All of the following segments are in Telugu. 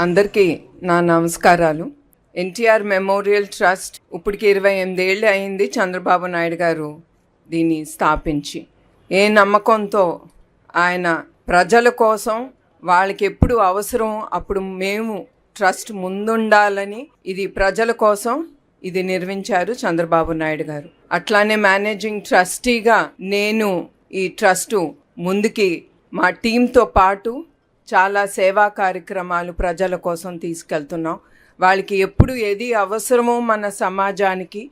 అందరికీ నా నమస్కారాలు. ఎన్టీఆర్ మెమోరియల్ ట్రస్ట్ ఇప్పటికి 28 ఏళ్ళు అయింది చంద్రబాబు నాయుడు గారు దీన్ని స్థాపించి. ఏ నమ్మకంతో ఆయన ప్రజల కోసం వాళ్ళకి ఎప్పుడు అవసరం అప్పుడు మేము ట్రస్ట్ ముందుండాలని ఇది ప్రజల కోసం ఇది నిర్మించారు చంద్రబాబు నాయుడు గారు. అట్లానే మేనేజింగ్ ట్రస్టీగా నేను ఈ ట్రస్టు ముందుకి మా టీంతో పాటు చాలా సేవా కార్యక్రమాలు ప్రజల కోసం తీసుకెళ్తున్నాం. వాళ్ళకి ఎప్పుడు ఏది అవసరమో మన సమాజానికి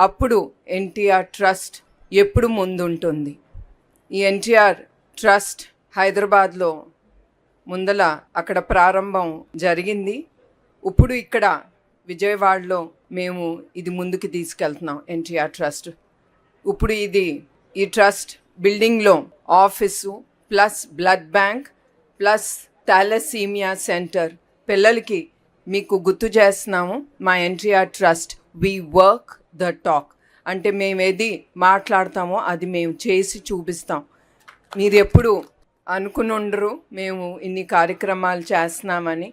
అప్పుడు ఎన్టీఆర్ ట్రస్ట్ ఎప్పుడు ముందుంటుంది. ఈ ఎన్టీఆర్ ట్రస్ట్ హైదరాబాద్లో ముందల అక్కడ ప్రారంభం జరిగింది. ఇప్పుడు ఇక్కడ విజయవాడలో మేము ఇది ముందుకు తీసుకెళ్తున్నాం ఎన్టీఆర్ ట్రస్ట్. ఇప్పుడు ఈ ట్రస్ట్ బిల్డింగ్లో office plus blood bank plus thalassemia centre పిల్లలకి మీకు గుర్తు చేస్తున్నాము. మా NTR trust we work the talk అంటే మేము ఏది మాట్లాడతామో అది మేము చేసి చూపిస్తాం. మీరు ఎప్పుడు అనుకుని ఉండరు మేము ఇన్ని కార్యక్రమాలు చేస్తున్నామని.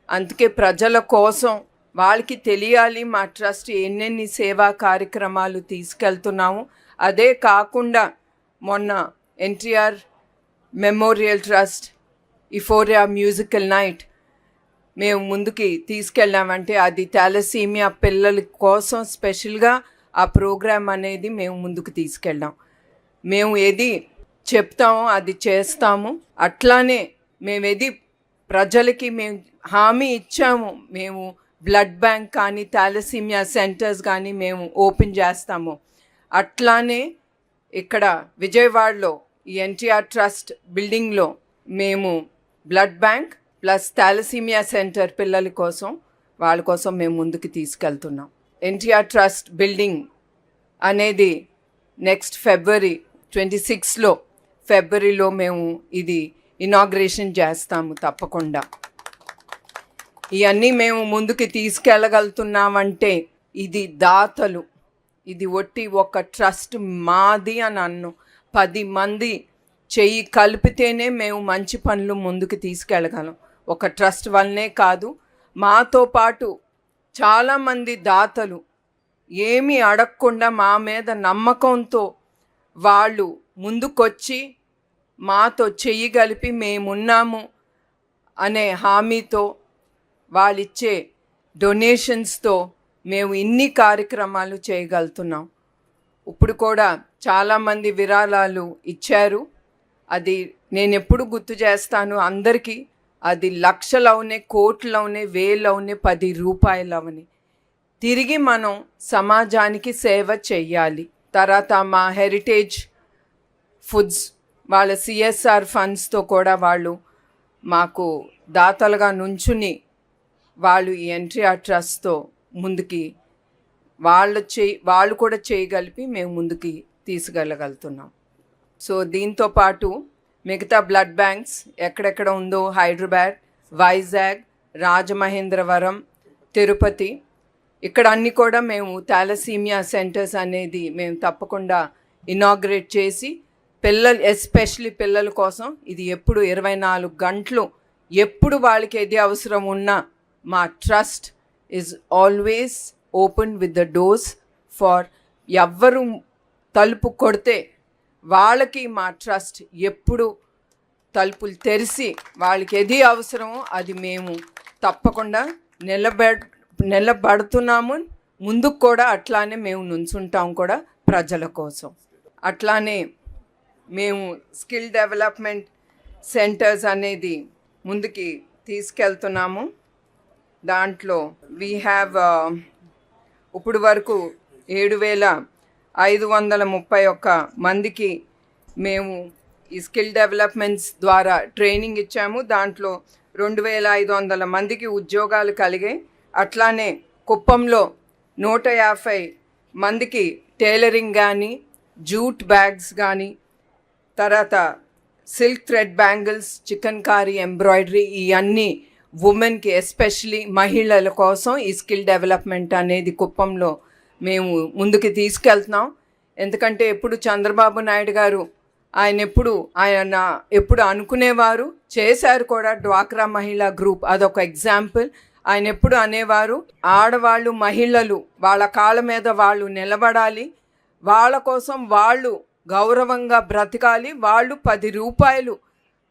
అందుకే ప్రజల కోసం వాళ్ళకి తెలియాలి మా ట్రస్ట్ ఎన్నెన్ని సేవా కార్యక్రమాలు తీసుకెళ్తున్నాము. అదే కాకుండా మొన్న NTR memorial trust euphoria musical night మేము ముందుకి తీసుకెళ్ళామంటే అది థాలసీమియా పిల్లల కోసం స్పెషల్గా ఆ ప్రోగ్రామ్ అనేది మేము ముందుకు తీసుకెళ్ళాం. మేము ఏది చెప్తామో అది చేస్తాము. అట్లానే మేము ఏది ప్రజలకి మేము హామీ ఇచ్చాము. మేము బ్లడ్ బ్యాంక్ కానీ థాలసీమియా సెంటర్స్ కానీ మేము ఓపెన్ చేస్తాము. అట్లానే ఇక్కడ విజయవాడలో ఈ ఎన్టీఆర్ ట్రస్ట్ బిల్డింగ్లో మేము blood bank plus thalassemia centre పిల్లల కోసం వాళ్ళ కోసం మేము ముందుకు తీసుకెళ్తున్నాం. ఎన్టీఆర్ ట్రస్ట్ బిల్డింగ్ అనేది నెక్స్ట్ ఫిబ్రవరి 26 మేము ఇది ఇనాగ్రేషన్ చేస్తాము తప్పకుండా. ఇవన్నీ మేము ముందుకు తీసుకెళ్ళగలుగుతున్నామంటే ఇది దాతలు, ఇది ఒట్టి ఒక ట్రస్ట్ మాది అని అన్ను 10 మంది చెయ్యి కలిపితేనే మేము మంచి పనులు ముందుకు తీసుకెళ్ళగలం. ఒక ట్రస్ట్ వల్లనే కాదు, మాతో పాటు చాలామంది దాతలు ఏమీ అడగకుండా మా మీద నమ్మకంతో వాళ్ళు ముందుకొచ్చి మాతో చెయ్యి కలిపి మేమున్నాము అనే హామీతో వాళ్ళిచ్చే డొనేషన్స్తో మేము ఇన్ని కార్యక్రమాలు చేయగలుగుతున్నాం. ఇప్పుడు కూడా చాలామంది విరాళాలు ఇచ్చారు. అది నేను ఎప్పుడు గుర్తు చేస్తాను అందరికీ. అది లక్షలవునే, కోట్లవునే, వేలవునే, 10 రూపాయలవని తిరిగి మనం సమాజానికి సేవ చెయ్యాలి. తర్వాత మా హెరిటేజ్ ఫుడ్స్ వాళ్ళ CSR ఫండ్స్తో కూడా వాళ్ళు మాకు దాతలుగా నుంచుని వాళ్ళు ఈ ఎన్టీఆర్ ట్రస్ట్తో ముందుకి వాళ్ళు కూడా చేయగలిపి మేము ముందుకి తీసుకెళ్ళగలుగుతున్నాం. సో దీంతో పాటు మిగతా బ్లడ్ బ్యాంక్స్ ఎక్కడెక్కడ ఉందో హైదరాబాద్, వైజాగ్, రాజమహేంద్రవరం, తిరుపతి ఇక్కడ అన్నీ కూడా మేము థాలసీమియా సెంటర్స్ అనేది మేము తప్పకుండా ఇనాగ్రేట్ చేసి పిల్లలు ఎస్పెషలీ పిల్లల కోసం ఇది ఎప్పుడు 24 గంటలు ఎప్పుడు వాళ్ళకి ఏది అవసరం ఉన్నా మా trust is always open with the doors for ఎవ్వరు తలుపు కొడితే వాళ్ళకి మా ట్రస్ట్ ఎప్పుడు తలుపులు తెరిచి వాళ్ళకి ఏది అవసరమో అది మేము తప్పకుండా నిలబడుతున్నాము. ముందుకు కూడా అట్లానే మేము నుంచుంటాం కూడా ప్రజల కోసం. అట్లానే మేము స్కిల్ డెవలప్మెంట్ సెంటర్స్ అనేది ముందుకి తీసుకెళ్తున్నాము. దాంట్లో వీ హ్యావ్ ఇప్పుడు వరకు 7,531 మందికి మేము ఈ స్కిల్ డెవలప్మెంట్స్ ద్వారా ట్రైనింగ్ ఇచ్చాము. దాంట్లో 2,500 మందికి ఉద్యోగాలు కలిగాయి. అట్లానే కుప్పంలో 150 మందికి టైలరింగ్ కానీ, జూట్ బ్యాగ్స్ కానీ, తర్వాత silk thread bangles, chicken curry, embroidery ఇవన్నీ ఉమెన్కి ఎస్పెషలీ మహిళల కోసం ఈ స్కిల్ డెవలప్మెంట్ అనేది కుప్పంలో మేము ముందుకు తీసుకెళ్తున్నాం. ఎందుకంటే ఎప్పుడు చంద్రబాబు నాయుడు గారు ఆయన ఎప్పుడు అనుకునేవారు, చేశారు కూడా. డ్వాక్రా మహిళా గ్రూప్ అదొక ఎగ్జాంపుల్. ఆయన ఎప్పుడు అనేవారు, ఆడవాళ్ళు మహిళలు వాళ్ళ కాళ్ళ మీద వాళ్ళు నిలబడాలి, వాళ్ళ కోసం వాళ్ళు గౌరవంగా బ్రతకాలి, వాళ్ళు 10 రూపాయలు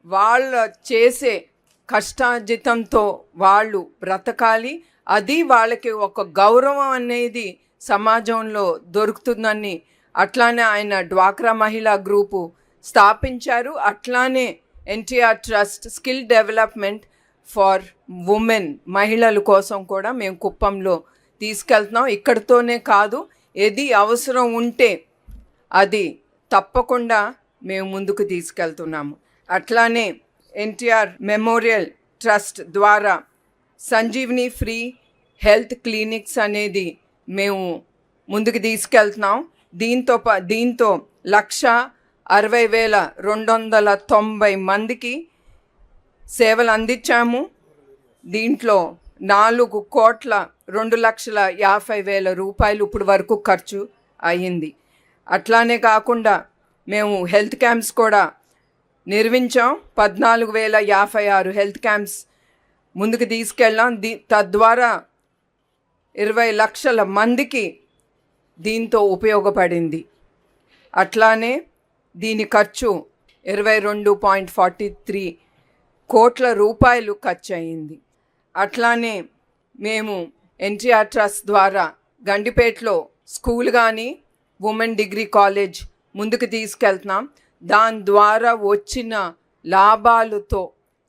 వాళ్ళ చేసే కష్టార్జితంతో వాళ్ళు బ్రతకాలి, అది వాళ్ళకి ఒక గౌరవం అనేది సమాజంలో దొరుకుతుందని అట్లానే ఆయన డ్వాక్రా మహిళా గ్రూపు స్థాపించారు. అట్లానే NTR trust skill development for women, మహిళల కోసం కూడా మేము కుప్పంలో తీసుకెళ్తున్నాం. ఇక్కడితోనే కాదు, ఏది అవసరం ఉంటే అది తప్పకుండా మేము ముందుకు తీసుకెళ్తున్నాము. అట్లానే ఎన్టీఆర్ మెమోరియల్ ట్రస్ట్ ద్వారా సంజీవిని ఫ్రీ హెల్త్ క్లినిక్స్ అనేది మేము ముందుకు తీసుకెళ్తున్నాం. దీంతో 1,60,290 మందికి సేవలు అందించాము. దీంట్లో 4,02,50,000 రూపాయలు ఇప్పుడు వరకు ఖర్చు అయ్యింది. అట్లానే కాకుండా మేము హెల్త్ క్యాంప్స్ కూడా నిర్మించాం. 14,056 హెల్త్ క్యాంప్స్ ముందుకు తీసుకెళ్ళాం. తద్వారా 20 లక్షల మందికి దీంతో ఉపయోగపడింది. అట్లానే దీని ఖర్చు 22.43 కోట్ల రూపాయలు ఖర్చు అయింది. అట్లానే మేము ఎన్టీఆర్ ట్రస్ట్ ద్వారా గండిపేటలో స్కూల్ కానీ ఉమెన్ డిగ్రీ కాలేజ్ ముందుకు తీసుకెళ్తున్నాం. దాని ద్వారా వచ్చిన లాభాలతో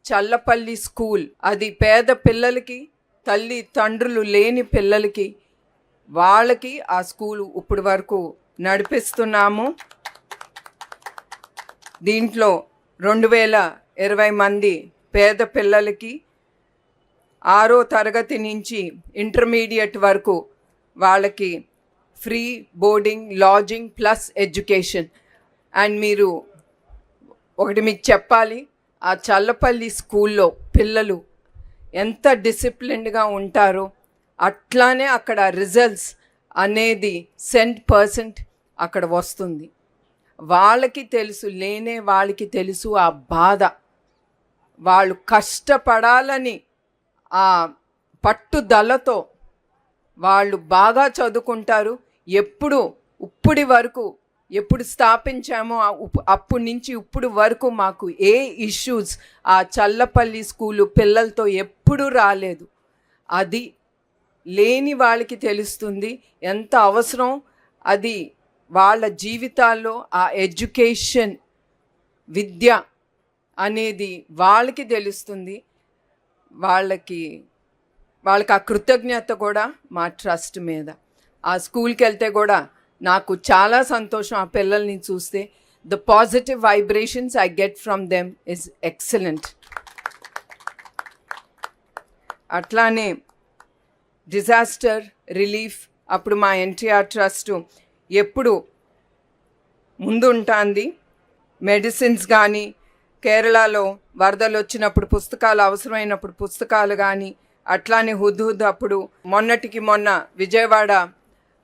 చల్లపల్లి స్కూల్, అది పేద పిల్లలకి, తల్లి తండ్రులు లేని పిల్లలకి, వాళ్ళకి ఆ స్కూలు ఇప్పుడు వరకు నడిపిస్తున్నాము. దీంట్లో 2,020 మంది పేద పిల్లలకి 6వ తరగతి నుంచి ఇంటర్మీడియట్ వరకు వాళ్ళకి free boarding, lodging plus education. And మీరు ఒకటి మీకు చెప్పాలి, ఆ చల్లపల్లి స్కూల్లో పిల్లలు ఎంత డిసిప్లిన్డ్గా ఉంటారో అట్లానే అక్కడ రిజల్ట్స్ అనేది 100% అక్కడ వస్తుంది. వాళ్ళకి తెలుసు, లేనే వాళ్ళకి తెలుసు ఆ బాధ. వాళ్ళు కష్టపడాలని ఆ పట్టుదలతో వాళ్ళు బాగా చదువుకుంటారు. ఇప్పటి వరకు ఎప్పుడు స్థాపించామో అప్పటి నుంచి ఇప్పుడు వరకు మాకు ఏ ఇష్యూస్ ఆ చల్లపల్లి స్కూలు పిల్లలతో ఎప్పుడూ రాలేదు. అది లేని వాళ్ళకి తెలుస్తుంది ఎంత అవసరం అది వాళ్ళ జీవితాల్లో. ఆ ఎడ్యుకేషన్, విద్య అనేది వాళ్ళకి తెలుస్తుంది. వాళ్ళకి ఆ కృతజ్ఞత కూడా మా ట్రస్ట్ మీద. ఆ స్కూల్కి వెళ్తే కూడా నాకు చాలా సంతోషం ఆ పిల్లల్ని చూస్తే. The positive vibrations I get from them is excellent. అట్లానే డిజాస్టర్ రిలీఫ్ అప్పుడు మా ఎన్టీఆర్ ట్రస్ట్ ఎప్పుడు ముందుంటుంది. మెడిసిన్స్ కానీ, కేరళలో వరదలు వచ్చినప్పుడు పుస్తకాలు అవసరమైనప్పుడు పుస్తకాలు కానీ, అట్లానే హుద్హుద్ అప్పుడు, మొన్న విజయవాడ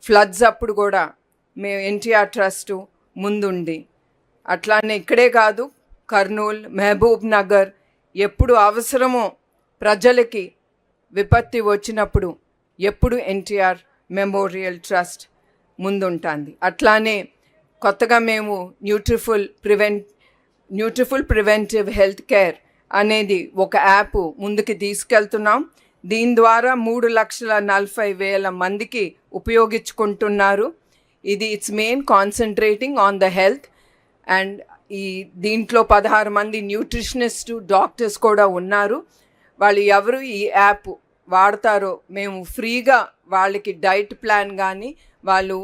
ఫ్లడ్స్ అప్పుడు కూడా మేము ఎన్టీఆర్ ట్రస్ట్ ముందుండి, అట్లానే ఇక్కడే కాదు కర్నూలు, మహబూబ్ నగర్ ఎప్పుడు అవసరమో ప్రజలకి విపత్తి వచ్చినప్పుడు ఎప్పుడు ఎన్టీఆర్ మెమోరియల్ ట్రస్ట్ ముందుంటుంది. అట్లానే కొత్తగా మేము న్యూట్రిఫుల్ ప్రివెంటివ్ హెల్త్ కేర్ అనేది ఒక యాప్ ముందుకు తీసుకెళ్తున్నాం. దీని ద్వారా 3,40,000 మందికి ఉపయోగించుకుంటున్నారు. ఇది it's main concentrating on the health. And దీంట్లో 16 మంది న్యూట్రిషనిస్ట్ డాక్టర్స్ కూడా ఉన్నారు. వాళ్ళు ఎవరు ఈ యాప్ వాడతారో మేము ఫ్రీగా వాళ్ళకి డైట్ ప్లాన్ కానీ, వాళ్ళు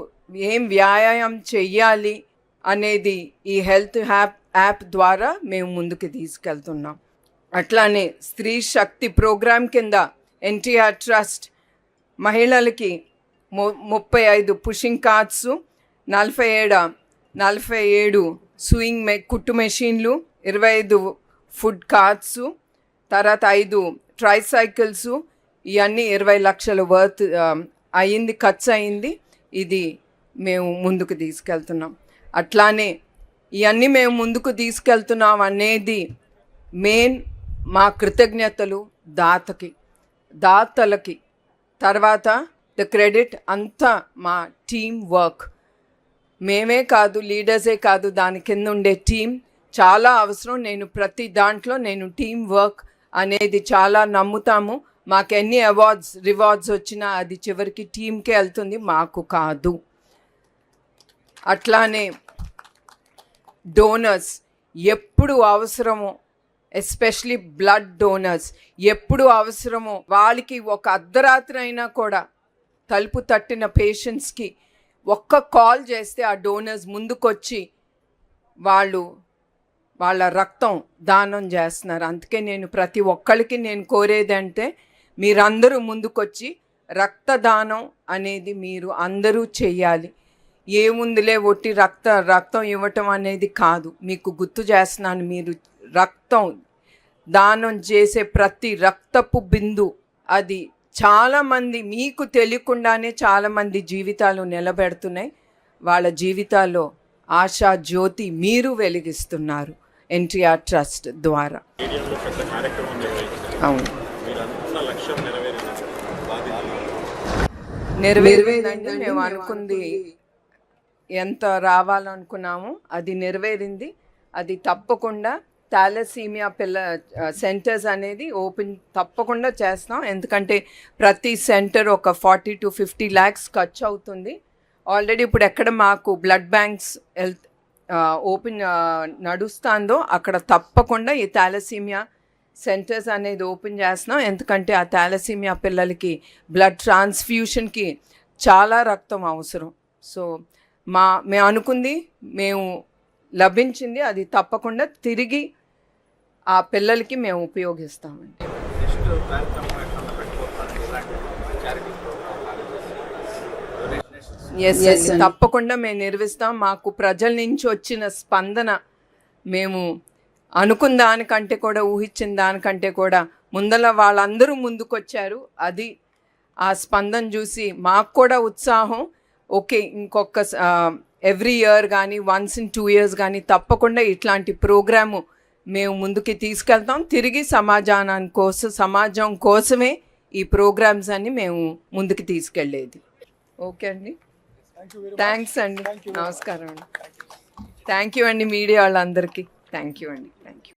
ఏం వ్యాయామం చెయ్యాలి అనేది ఈ హెల్త్ యాప్ ద్వారా మేము ముందుకు తీసుకెళ్తున్నాం. అట్లానే స్త్రీ శక్తి ప్రోగ్రాం కింద ఎన్టీఆర్ ట్రస్ట్ మహిళలకి 35 పుషింగ్ కార్ట్స్, 47 సూయింగ్ కుట్టు మెషిన్లు, 25 ఫుడ్ కార్ట్స్, తర్వాత 5 ట్రైసైకిల్స్, ఇవన్నీ 20 లక్షల వర్త్ ఖర్చు అయింది. ఇది మేము ముందుకు తీసుకెళ్తున్నాం. అట్లానే ఇవన్నీ మేము ముందుకు తీసుకెళ్తున్నాం అనేది మెయిన్ మా కృతజ్ఞతలు దాతలకి. తర్వాత ద క్రెడిట్ అంతా మా టీమ్ వర్క్. మేమే కాదు, లీడర్సే కాదు, దాని కింద ఉండే టీం చాలా అవసరం. నేను ప్రతి దాంట్లో టీం వర్క్ అనేది చాలా నమ్ముతాము. మాకు ఎన్ని రివార్డ్స్ వచ్చినా అది చివరికి టీంకే వెళ్తుంది, మాకు కాదు. అట్లానే డోనర్స్ ఎప్పుడు అవసరమో, ఎస్పెషలీ బ్లడ్ డోనర్స్ ఎప్పుడు అవసరమో వాళ్ళకి ఒక అర్ధరాత్రి అయినా కూడా తలుపు తట్టిన పేషెంట్స్కి ఒక్క కాల్ చేస్తే ఆ డోనర్స్ ముందుకొచ్చి వాళ్ళ రక్తం దానం చేస్తున్నారు. అందుకే నేను ప్రతి ఒక్కరికి నేను కోరేదంటే మీరందరూ ముందుకొచ్చి రక్తదానం అనేది మీరు అందరూ చెయ్యాలి. ఏముందిలే ఒట్టి రక్తం ఇవ్వటం అనేది కాదు, మీకు గుర్తు చేస్తున్నాను. మీరు రక్తం దానం చేసే ప్రతి రక్తపు బిందు అది చాలామంది మీకు తెలియకుండానే చాలామంది జీవితాలు నిలబెడుతున్నాయి. వాళ్ళ జీవితాల్లో ఆశా జ్యోతి మీరు వెలిగిస్తున్నారు ఎన్టీఆర్ ట్రస్ట్ ద్వారా. అవును, నెరవేరిందండి. మేము అనుకుంది ఎంత రావాలనుకున్నామో అది నెరవేరింది. అది తప్పకుండా థాలసీమియా సెంటర్స్ అనేది ఓపెన్ తప్పకుండా చేస్తాం. ఎందుకంటే ప్రతి సెంటర్ ఒక 40 to 50 lakhs ఖర్చు అవుతుంది. ఆల్రెడీ ఇప్పుడు ఎక్కడ మాకు బ్లడ్ బ్యాంక్స్ ఓపెన్ నడుస్తుందో అక్కడ తప్పకుండా ఈ థాలసీమియా సెంటర్స్ అనేది ఓపెన్ చేస్తున్నాం. ఎందుకంటే ఆ థాలసీమియా పిల్లలకి బ్లడ్ ట్రాన్స్ఫ్యూషన్కి చాలా రక్తం అవసరం. సో మేము అనుకుంది లభించింది, అది తప్పకుండా తిరిగి ఆ పిల్లలకి మేము ఉపయోగిస్తామండి. ఎస్, తప్పకుండా మేము నిర్వహిస్తాం. మాకు ప్రజల నుంచి వచ్చిన స్పందన మేము అనుకున్న దానికంటే కూడా, ఊహించిన దానికంటే కూడా ముందల వాళ్ళందరూ ముందుకొచ్చారు. అది ఆ స్పందన చూసి మాకు కూడా ఉత్సాహం. ఓకే, ఇంకొక ఎవ్రీ ఇయర్ కానీ once in 2 years కానీ తప్పకుండా ఇట్లాంటి ప్రోగ్రాము మేము ముందుకి తీసుకెళ్తాం. తిరిగి సమాజం కోసమే ఈ ప్రోగ్రామ్స్ అన్ని మేము ముందుకు తీసుకెళ్ళేది. ఓకే అండి, థ్యాంక్స్ అండి, నమస్కారం అండి. థ్యాంక్ యూ అండి మీడియా వాళ్ళందరికీ. థ్యాంక్ యూ అండి, థ్యాంక్ యూ.